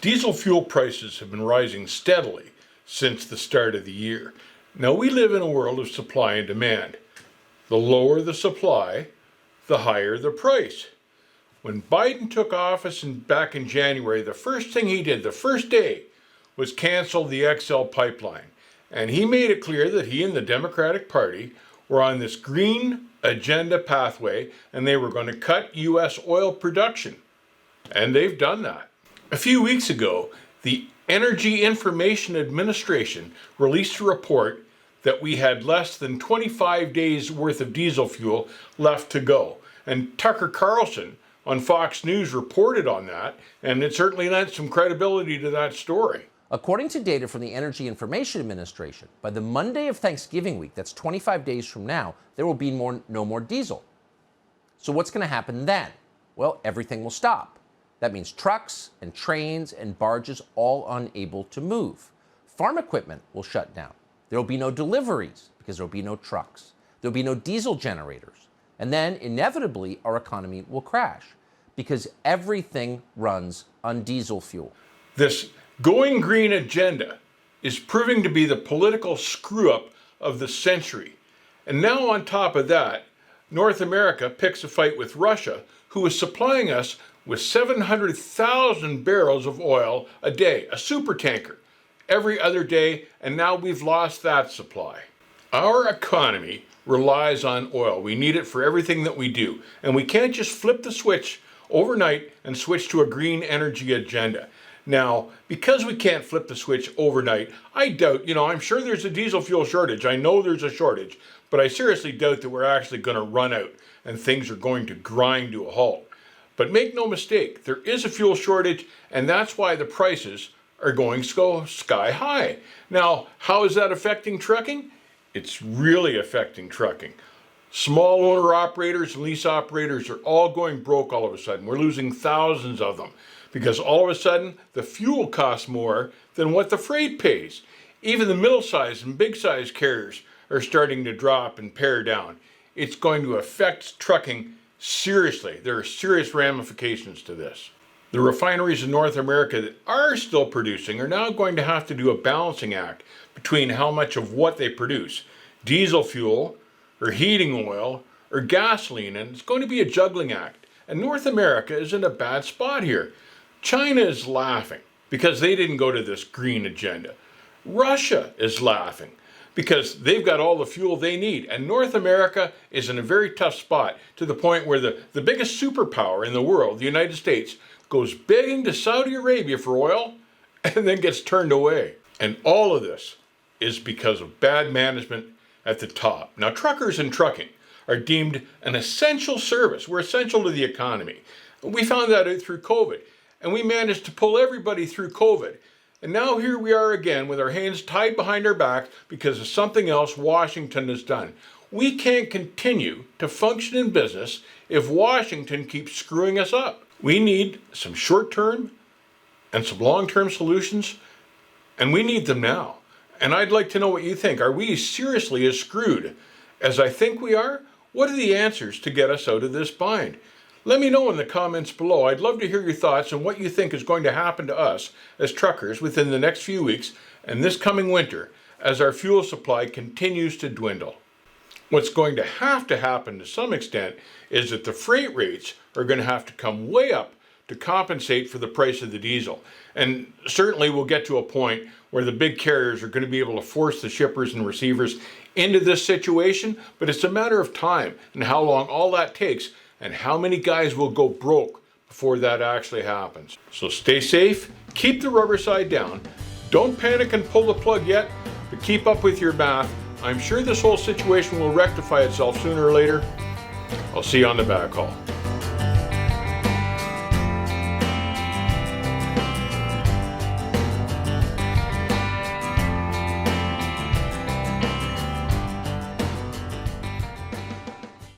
Diesel fuel prices have been rising steadily since the start of the year. Now, we live in a world of supply and demand. The lower the supply, the higher the price. When Biden took office back in January, the first thing he did, the first day, was cancel the XL pipeline. And he made it clear that he and the Democratic Party were on this green agenda pathway and they were going to cut U.S. oil production. And they've done that. A few weeks ago, the Energy Information Administration released a report that we had less than 25 days worth of diesel fuel left to go. And Tucker Carlson on Fox News reported on that, and it certainly lent some credibility to that story. According to data from the Energy Information Administration, by the Monday of Thanksgiving week, that's 25 days from now, there will be no more diesel. So what's going to happen then? Well, everything will stop. That means trucks and trains and barges all unable to move. Farm equipment will shut down. There will be no deliveries because there will be no trucks. There will be no diesel generators. And then inevitably our economy will crash because everything runs on diesel fuel. This going green agenda is proving to be the political screw-up of the century. And now on top of that, North America picks a fight with Russia, who is supplying us with 700,000 barrels of oil a day, a supertanker, every other day, and now we've lost that supply. Our economy relies on oil. We need it for everything that we do, and we can't just flip the switch overnight and switch to a green energy agenda. Now, because we can't flip the switch overnight, I doubt, I'm sure there's a diesel fuel shortage. I know there's a shortage, but I seriously doubt that we're actually going to run out and things are going to grind to a halt. But make no mistake, there is a fuel shortage, and that's why the prices are going sky high. Now, how is that affecting trucking? It's really affecting trucking. Small owner operators and lease operators are all going broke all of a sudden. We're losing thousands of them because all of a sudden the fuel costs more than what the freight pays. Even the middle-sized and big-sized carriers are starting to drop and pare down. It's going to affect trucking seriously. There are serious ramifications to this. The refineries in North America that are still producing are now going to have to do a balancing act between how much of what they produce, diesel fuel or heating oil or gasoline, and it's going to be a juggling act. And North America is in a bad spot here. China is laughing because they didn't go to this green agenda. Russia is laughing because they've got all the fuel they need. And North America is in a very tough spot to the point where the biggest superpower in the world, the United States, goes begging to Saudi Arabia for oil and then gets turned away. And all of this is because of bad management at the top. Now, truckers and trucking are deemed an essential service. We're essential to the economy. We found that out through COVID, and we managed to pull everybody through COVID. And now here we are again with our hands tied behind our back because of something else Washington has done. We can't continue to function in business if Washington keeps screwing us up. We need some short-term and some long-term solutions, and we need them now. And I'd like to know what you think. Are we seriously as screwed as I think we are? What are the answers to get us out of this bind? Let me know in the comments below. I'd love to hear your thoughts on what you think is going to happen to us as truckers within the next few weeks and this coming winter as our fuel supply continues to dwindle. What's going to happen to some extent is that the freight rates are going to have to come way up to compensate for the price of the diesel. And certainly we'll get to a point where the big carriers are going to be able to force the shippers and receivers into this situation, but it's a matter of time and how long all that takes and how many guys will go broke before that actually happens. So stay safe, keep the rubber side down, don't panic and pull the plug yet, but keep up with your math. I'm sure this whole situation will rectify itself sooner or later. I'll see you on the backhaul.